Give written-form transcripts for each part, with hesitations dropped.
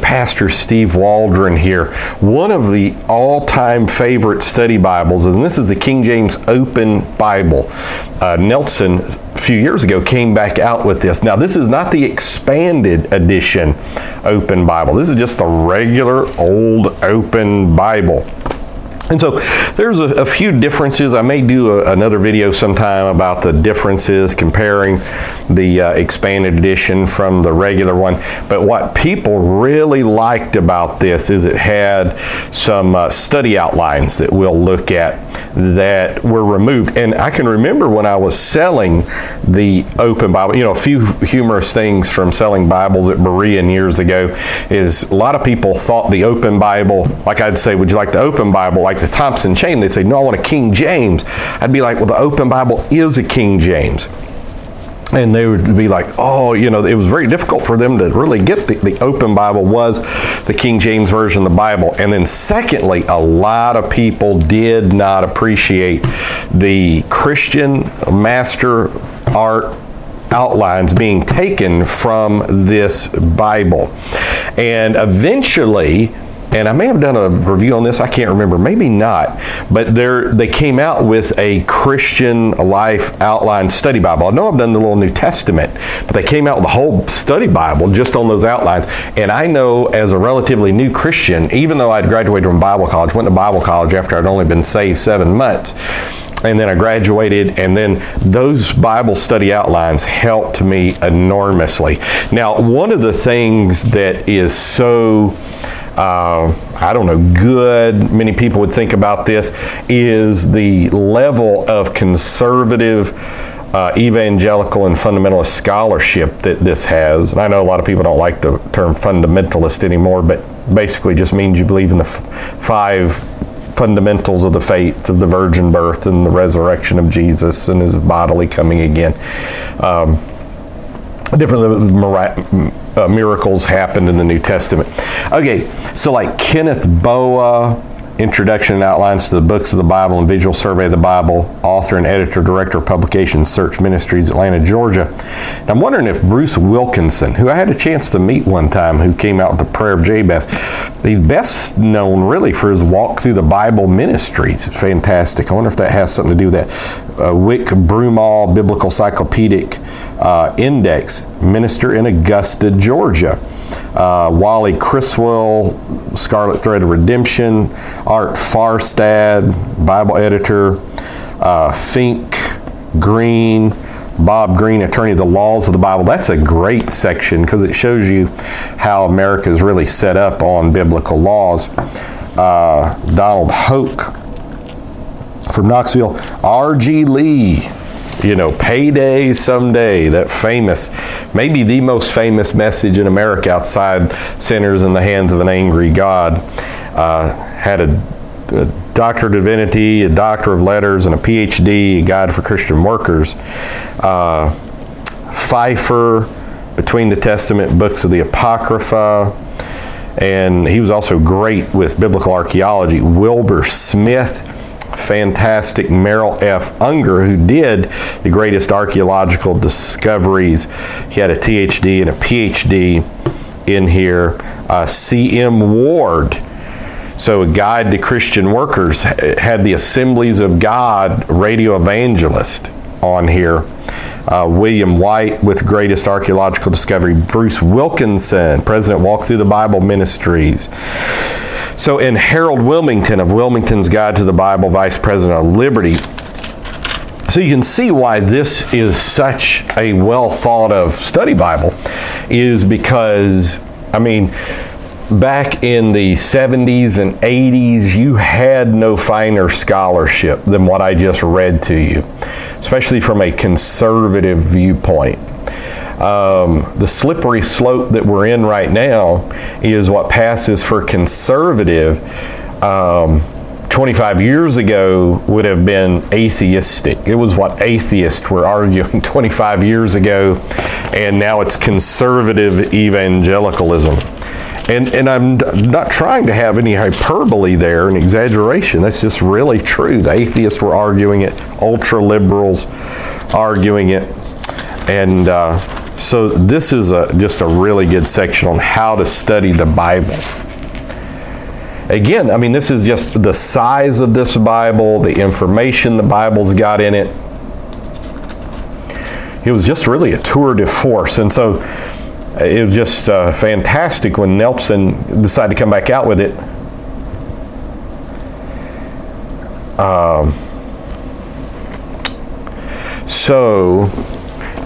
Pastor Steve Waldron here. One of the all-time favorite study Bibles, and this is the King James Open Bible. Nelson, a few years ago, came back out with this. Now, this is not the expanded edition Open Bible. This is just the regular old Open Bible. And so there's a few differences. I may do another video sometime about the differences comparing the expanded edition from the regular one. But what people really liked about this is it had some study outlines that we'll look at that were removed. And I can remember when I was selling the Open Bible, you know, a few humorous things from selling Bibles at Berean years ago is a lot of people thought the Open Bible, like I'd say, would you like the Open Bible like the Thompson Chain? They'd say, no, I want a King James. I'd be like, well, the Open Bible is a King James. And they would be like, oh, you know, it was very difficult for them to really get the Open Bible was the King James Version of the Bible. And then secondly, a lot of people did not appreciate the Christian Master Art outlines being taken from this Bible. And eventually, and I may have done a review on this, I can't remember, maybe not, but they came out with a Christian Life Outline Study Bible. I know I've done the little New Testament, but they came out with the whole study Bible just on those outlines. And I know as a relatively new Christian, even though I'd graduated from Bible college, went to Bible college after I'd only been saved 7 months, and then I graduated, and then those Bible study outlines helped me enormously. Now, one of the things that is so I don't know, good, many people would think about this, is the level of conservative, evangelical, and fundamentalist scholarship that this has. And I know a lot of people don't like the term fundamentalist anymore, but basically just means you believe in the five fundamentals of the faith of the virgin birth and the resurrection of Jesus and his bodily coming again. Different miracles happened in the New Testament. Okay, so like Kenneth Boa, Introduction and Outlines to the Books of the Bible and Visual Survey of the Bible, author and editor, director of publications, Search Ministries, Atlanta, Georgia. And I'm wondering if Bruce Wilkinson, who I had a chance to meet one time, who came out with the Prayer of Jabez, he's best known really for his Walk Through the Bible Ministries. It's fantastic. I wonder if that has something to do with that. Wick Broomall Biblical Encyclopedic Index, minister in Augusta, Georgia. Wally Criswell, Scarlet Thread of Redemption, Art Farstad, Bible editor, Fink Green, Bob Green, attorney of the laws of the Bible. That's a great section because it shows you how America is really set up on biblical laws. Donald Hoke from Knoxville, R.G. Lee, you know, Payday Someday, that famous, maybe the most famous message in America outside Sinners in the Hands of an Angry God. Had a Doctorate of Divinity, a Doctor of Letters, and a PhD, a Guide for Christian Workers. Pfeiffer, Between the Testament, Books of the Apocrypha. And he was also great with biblical archaeology. Wilbur Smith, fantastic. Merrill F. Unger, who did the greatest archaeological discoveries. He had a THD and a PhD in here. C.M. Ward, so a Guide to Christian Workers, had the Assemblies of God radio evangelist on here. William White with Greatest Archaeological Discovery. Bruce Wilkinson, President Walk Through the Bible Ministries. So, and Harold Wilmington of Wilmington's Guide to the Bible, Vice President of Liberty. So you can see why this is such a well thought of study Bible, is because, I mean, back in the 70s and 80s, you had no finer scholarship than what I just read to you, especially from a conservative viewpoint. The slippery slope that we're in right now is what passes for conservative 25 years ago would have been atheistic. It was what atheists were arguing 25 years ago, and now it's conservative evangelicalism. And I'm not trying to have any hyperbole there and exaggeration. That's just really true. The atheists were arguing it, ultra liberals arguing it, and So this is just a really good section on how to study the Bible. Again, I mean, this is just the size of this Bible, the information the Bible's got in it. It was just really a tour de force. And so it was just fantastic when Nelson decided to come back out with it. So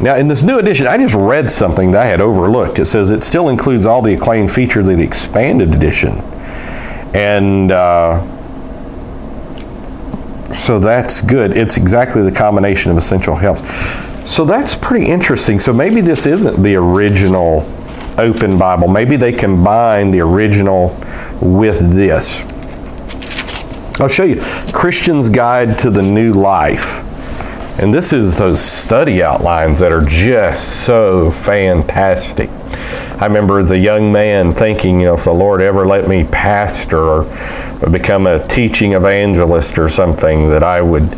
now in this new edition, I just read something that I had overlooked. It says it still includes all the acclaimed features of the expanded edition. And so that's good. It's exactly the combination of essential helps. So that's pretty interesting. So maybe this isn't the original Open Bible. Maybe they combine the original with this. I'll show you. Christian's Guide to the New Life. And this is those study outlines that are just so fantastic. I remember as a young man thinking, if the Lord ever let me pastor or become a teaching evangelist or something, that I would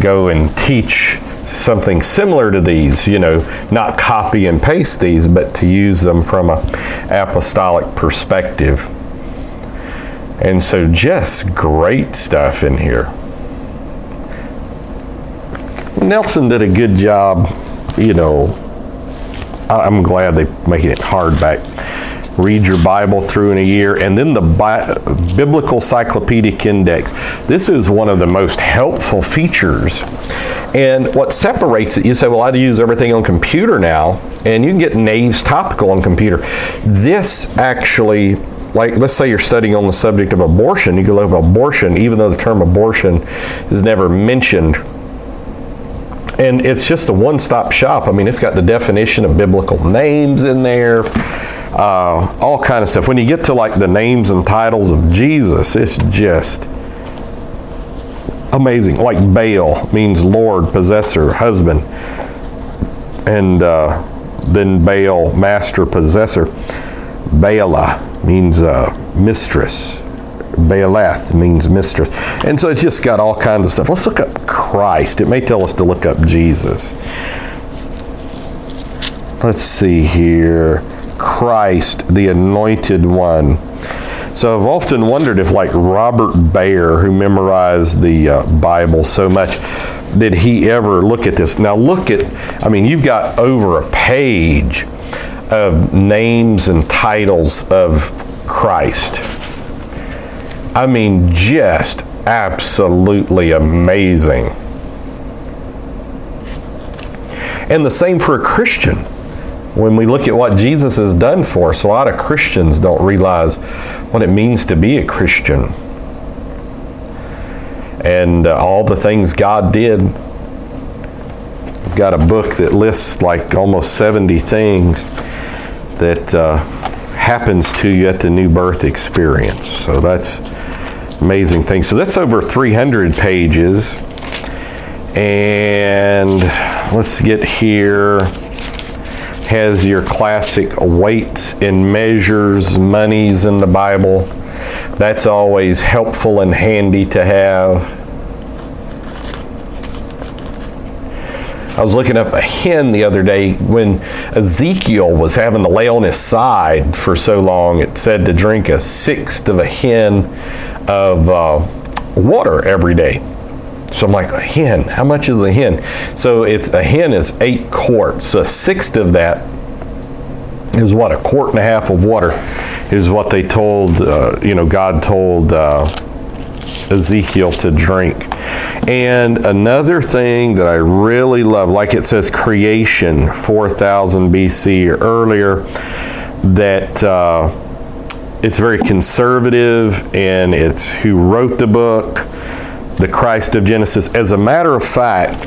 go and teach something similar to these, not copy and paste these, but to use them from an apostolic perspective. And so just great stuff in here. Nelson did a good job, I'm glad they make it hardback. Read your Bible through in a year. And then the Biblical Encyclopedic Index. This is one of the most helpful features. And what separates it, you say, well, I use everything on computer now, and you can get Nave's Topical on computer. This actually, like, let's say you're studying on the subject of abortion, you can look up abortion, even though the term abortion is never mentioned. And it's just a one-stop shop. I mean, it's got the definition of biblical names in there, all kind of stuff. When you get to like the names and titles of Jesus, it's just amazing. Like Baal means Lord, possessor, husband. And then Baal, master, possessor. Baalah means mistress. Baalath means mistress. And so it's just got all kinds of stuff. Let's look up Christ. It may tell us to look up Jesus. Let's see here. Christ, the Anointed One. So I've often wondered if, like Robert Baer, who memorized the Bible so much, did he ever look at this? Now look at, you've got over a page of names and titles of Christ. Just absolutely amazing. And the same for a Christian. When we look at what Jesus has done for us, a lot of Christians don't realize what it means to be a Christian. And all the things God did. We've got a book that lists like almost 70 things that happens to you at the new birth experience. So that's amazing thing. So that's over 300 pages. And let's get here. Has your classic weights and measures, monies in the Bible. That's always helpful and handy to have. I was looking up a hen the other day. When Ezekiel was having to lay on his side for so long, it said to drink 1/6 of a hin of water every day. So I'm like, a hen, how much is a hen? So a hen is 8 quarts. So 1/6 of that is what, 1.5 quarts of water is what they told, God told Ezekiel to drink. And another thing that I really love, like it says creation, 4000 BC or earlier, that it's very conservative, and it's who wrote the book, the Christ of Genesis. As a matter of fact,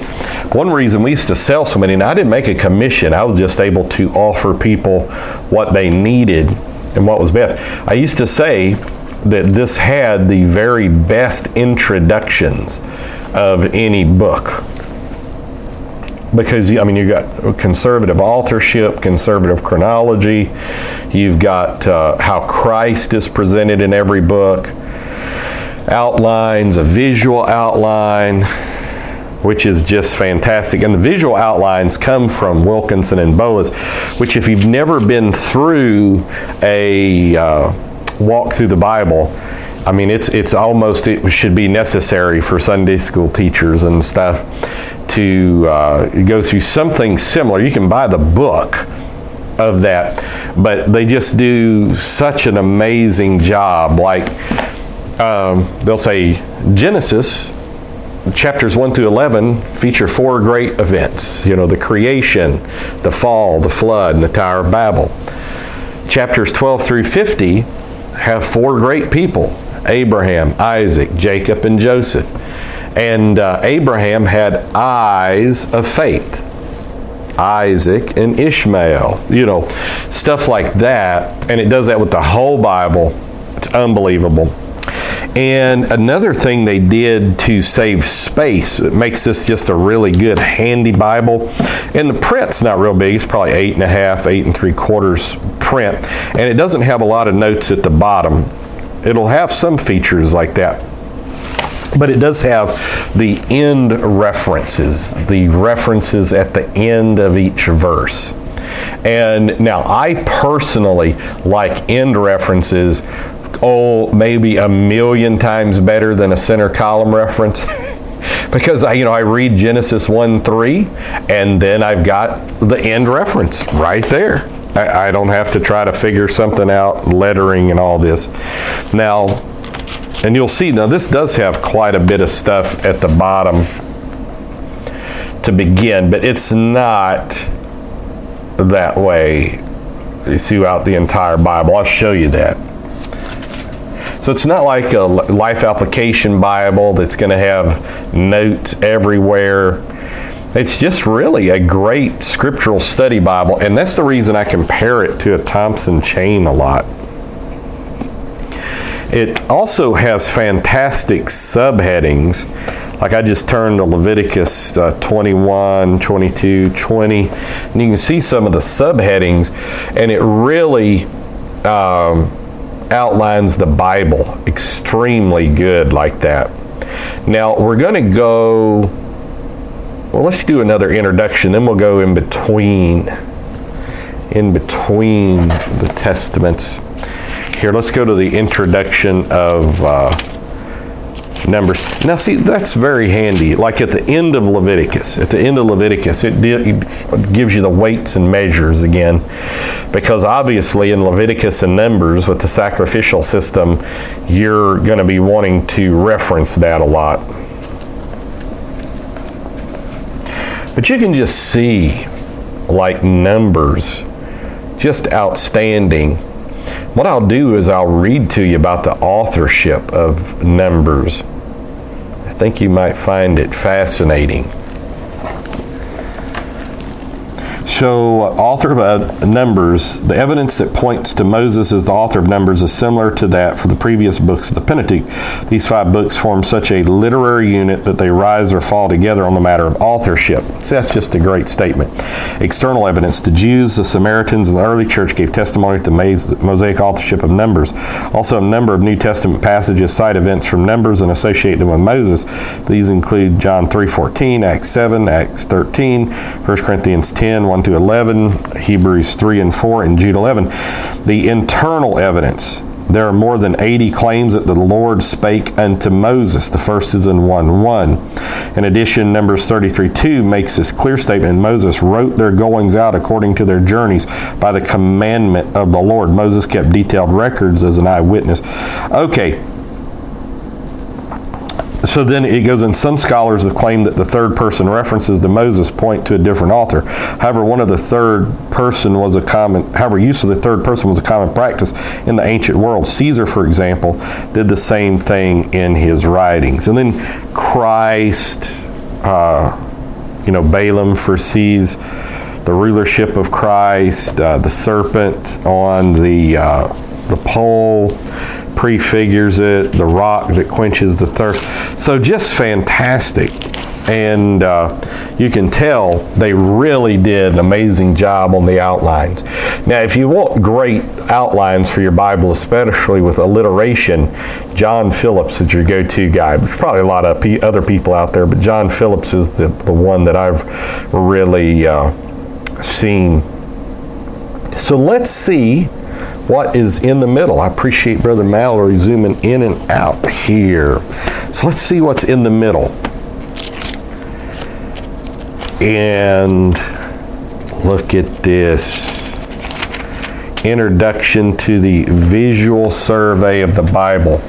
one reason we used to sell so many, and I didn't make a commission, I was just able to offer people what they needed and what was best. I used to say that this had the very best introductions of any book. Because, you got conservative authorship, conservative chronology, you've got how Christ is presented in every book, outlines, a visual outline, which is just fantastic. And the visual outlines come from Wilkinson and Boas, which if you've never been through a walk through the Bible, I mean, it should be necessary for Sunday school teachers and stuff to go through something similar. You can buy the book of that, but they just do such an amazing job. Like they'll say Genesis chapters 1 through 11 feature 4 great events. The creation, the fall, the flood, and the Tower of Babel. Chapters 12 through 50 have 4 great people: Abraham, Isaac, Jacob, and Joseph. And Abraham had eyes of faith. Isaac and Ishmael, stuff like that. And it does that with the whole Bible. It's unbelievable. And another thing they did to save space, it makes this just a really good, handy Bible. And the print's not real big. It's probably 8.5, 8 3/4 print. And it doesn't have a lot of notes at the bottom. It'll have some features like that. But it does have the end references, the references at the end of each verse. And now I personally like end references, maybe 1,000,000 times better than a center column reference. Because I read Genesis 1:3, and then I've got the end reference right there. I don't have to try to figure something out, lettering and all this. Now, and you'll see, now this does have quite a bit of stuff at the bottom to begin, but it's not that way throughout the entire Bible. I'll show you that. So it's not like a Life Application Bible that's going to have notes everywhere. It's just really a great scriptural study Bible, and that's the reason I compare it to a Thompson Chain a lot. It also has fantastic subheadings. Like I just turned to Leviticus 21, 22, 20, and you can see some of the subheadings, and it really outlines the Bible extremely good like that. Now we're going to go, well, let's do another introduction, then we'll go in between the Testaments. Here, let's go to the introduction of Numbers. Now, see, that's very handy. Like at the end of Leviticus, it gives you the weights and measures again, because obviously in Leviticus and Numbers with the sacrificial system, you're going to be wanting to reference that a lot. But you can just see, like Numbers, just outstanding. What I'll do is I'll read to you about the authorship of Numbers. I think you might find it fascinating. So, author of Numbers, the evidence that points to Moses as the author of Numbers is similar to that for the previous books of the Pentateuch. These 5 books form such a literary unit that they rise or fall together on the matter of authorship. So that's just a great statement. External evidence. The Jews, the Samaritans, and the early church gave testimony to the Mosaic authorship of Numbers. Also, a number of New Testament passages cite events from Numbers and associate them with Moses. These include John 3:14, Acts 7, Acts 13, 1 Corinthians 10, 1 to 11, Hebrews 3 and 4, and Jude 11. The internal evidence. There are more than 80 claims that the Lord spake unto Moses. The first is in 1:1. In addition, Numbers 33:2 makes this clear statement. Moses wrote their goings out according to their journeys by the commandment of the Lord. Moses kept detailed records as an eyewitness. Okay. So then it goes in, some scholars have claimed that the third person references to Moses point to a different author. However, use of the third person was a common practice in the ancient world. Caesar, for example, did the same thing in his writings. And then Christ, Balaam foresees the rulership of Christ, the serpent on the pole. prefigures it, the rock that quenches the thirst. So just fantastic. And you can tell they really did an amazing job on the outlines. Now, if you want great outlines for your Bible, especially with alliteration, John Phillips is your go-to guy. There's probably a lot of other people out there, but John Phillips is the one that I've really seen. So let's see what is in the middle. I appreciate Brother Mallory zooming in and out here. So let's see what's in the middle. And look at this. Introduction to the Visual Survey of the Bible.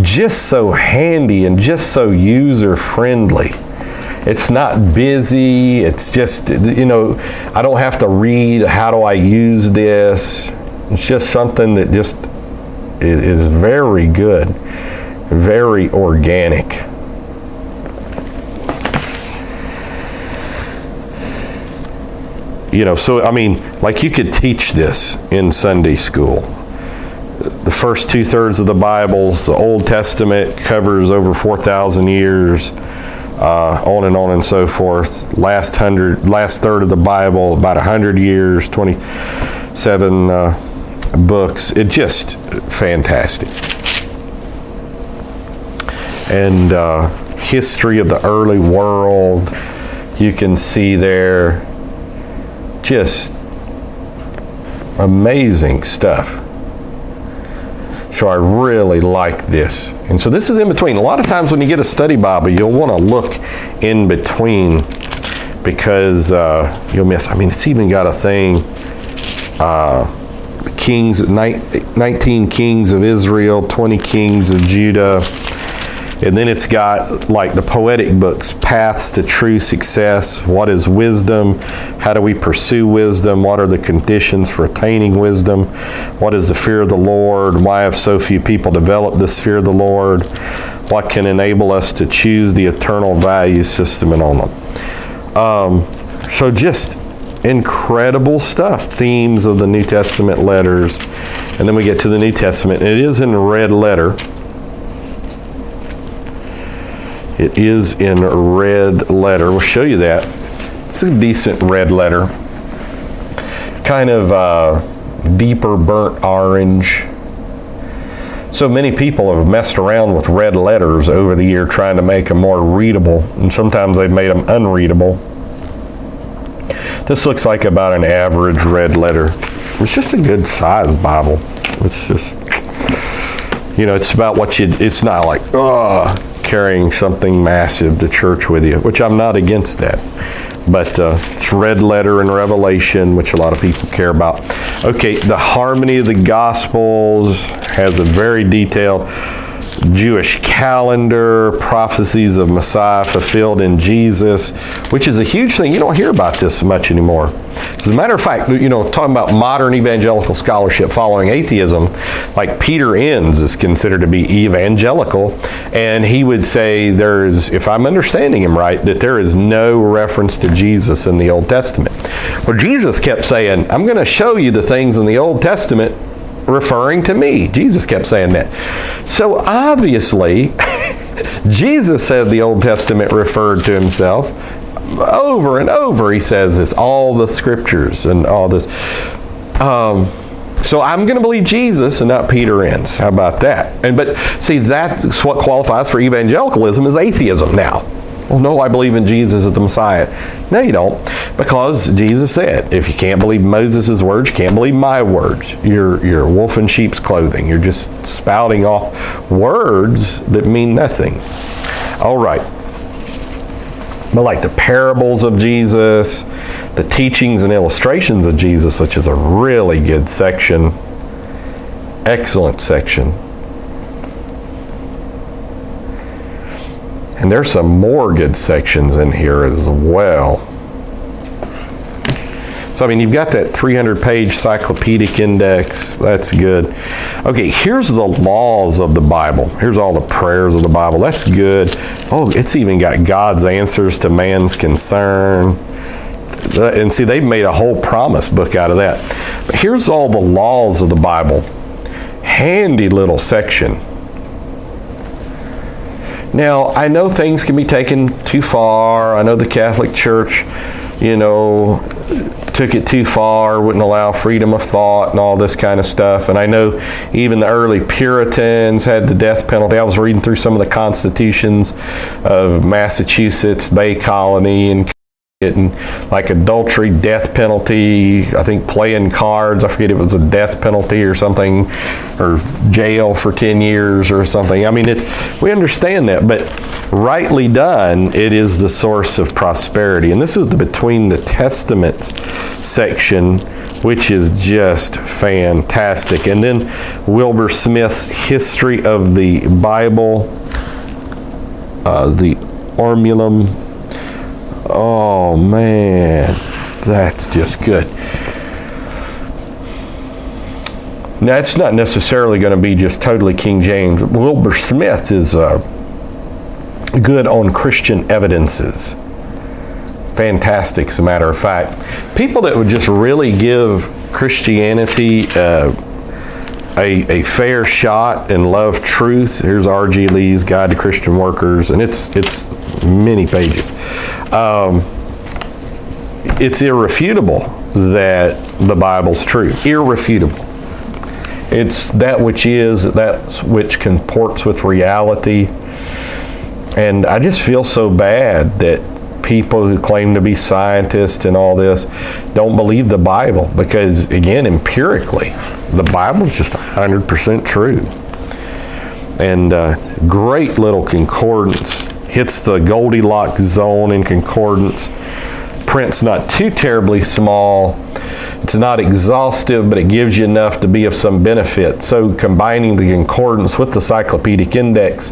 Just so handy and just so user-friendly. It's not busy. It's just, I don't have to read, how do I use this? It's just something that just is very good, very organic. So like you could teach this in Sunday school. The first 2/3 of the Bible, the Old Testament, covers over 4,000 years, on and so forth. Last third of the Bible, about 100 years, 27 books. It just fantastic. And history of the early world, you can see there. Just amazing stuff. So I really like this. And so this is in between. A lot of times when you get a study Bible, you'll want to look in between because you'll miss. It's even got a thing, kings, 19 kings of Israel, 20 kings of Judah. And then it's got like the poetic books, Paths to True Success, What is Wisdom? How do we pursue wisdom? What are the conditions for attaining wisdom? What is the fear of the Lord? Why have so few people developed this fear of the Lord? What can enable us to choose the eternal value system and on them? So just incredible stuff. Themes of the New Testament letters. And then we get to the New Testament. And it is in red letter. It is in red letter. We'll show you that. It's a decent red letter. Kind of deeper burnt orange. So many people have messed around with red letters over the year trying to make them more readable, and sometimes they've made them unreadable. This looks like about an average red letter. It's just a good size Bible. It's just, it's about what it's not like, carrying something massive to church with you, which I'm not against that. But it's red letter in Revelation, which a lot of people care about. Okay, the harmony of the Gospels has a very detailed Jewish calendar, prophecies of Messiah fulfilled in Jesus, which is a huge thing. You don't hear about this much anymore. As a matter of fact, talking about modern evangelical scholarship following atheism, like Peter Enns is considered to be evangelical, and he would say if I'm understanding him right, that there is no reference to Jesus in the Old Testament. Well, Jesus kept saying, I'm going to show you the things in the Old Testament referring to me. Jesus kept saying that. So obviously, Jesus said the Old Testament referred to himself. Over and over he says it's all the scriptures and all this. So I'm going to believe Jesus and not Peter Enns. How about that? But see, that's what qualifies for evangelicalism is atheism now. Well, no, I believe in Jesus as the Messiah. No, you don't. Because Jesus said, if you can't believe Moses' words, you can't believe my words. You're a wolf in sheep's clothing. You're just spouting off words that mean nothing. All right. But like the parables of Jesus, the teachings and illustrations of Jesus, which is a really good section. Excellent section. And there's some more good sections in here as well. So, you've got that 300-page encyclopedic index. That's good. Okay, here's the laws of the Bible. Here's all the prayers of the Bible. That's good. Oh, it's even got God's answers to man's concern. And see, they've made a whole promise book out of that. But here's all the laws of the Bible. handy little section. Now, I know things can be taken too far. I know the Catholic Church, took it too far, wouldn't allow freedom of thought and all this kind of stuff. And I know even the early Puritans had the death penalty. I was reading through some of the constitutions of Massachusetts Bay Colony and like adultery, death penalty, I think playing cards, I forget, it was a death penalty or something, or jail for 10 years or something. I mean, we understand that, but rightly done, it is the source of prosperity. And this is the Between the Testaments section, which is just fantastic. And then Wilbur Smith's History of the Bible, the Ormulum. Oh man, that's just good. Now, it's not necessarily going to be just totally King James. Wilbur Smith is good on Christian evidences. Fantastic, as a matter of fact. People that would just really give Christianity a fair shot and love truth. Here's R.G. Lee's Guide to Christian Workers, and it's many pages. It's irrefutable that the Bible's true. Irrefutable. It's that which comports with reality. And I just feel so bad that people who claim to be scientists and all this don't believe the Bible, because again, empirically, the Bible's just 100% true. And great little concordance. Hits the Goldilocks zone in concordance. Print's not too terribly small. It's not exhaustive, but it gives you enough to be of some benefit. So combining the concordance with the Encyclopedic Index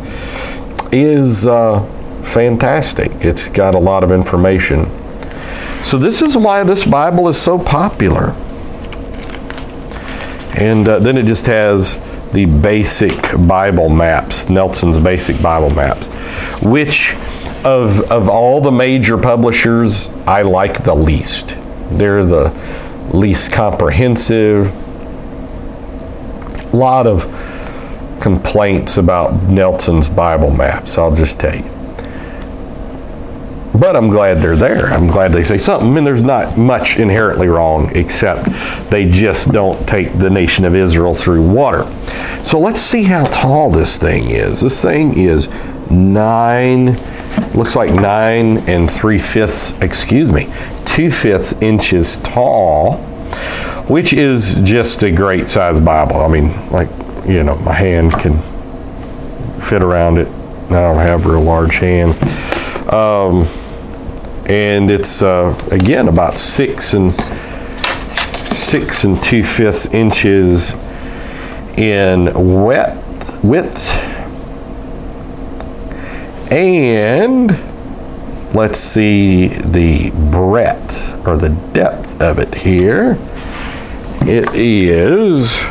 is fantastic. It's got a lot of information. So this is why this Bible is so popular. And then it just has the basic Bible maps, Nelson's basic Bible maps, which of all the major publishers, I like the least. They're the least comprehensive. A lot of complaints about Nelson's Bible maps, I'll just tell you. But I'm glad they're there. I'm glad they say something. I mean, there's not much inherently wrong, except they just don't take the nation of Israel through water. So let's see how tall this thing is. This thing is 9 2/5 inches tall, which is just a great size Bible. I mean, my hand can fit around it. I don't have real large hands. And it's again about 6 2/5 inches in width. And let's see the breadth or the depth of it here. It is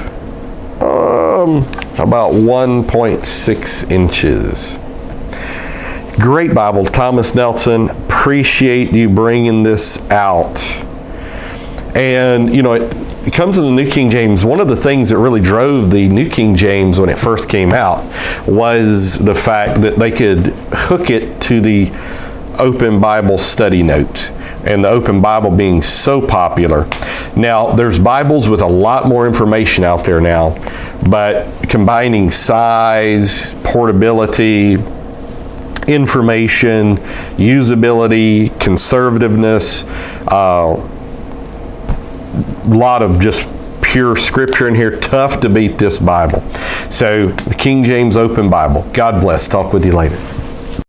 about 1.6 inches. Great Bible, Thomas Nelson. Appreciate you bringing this out. And it comes in the New King James. One of the things that really drove the New King James when it first came out was the fact that they could hook it to the Open Bible study notes, and the Open Bible being so popular. Now, there's Bibles with a lot more information out there now, but combining size, portability, information, usability, conservativeness, a lot of just pure scripture in here. Tough to beat this Bible. So, the King James Open Bible. God bless. Talk with you later.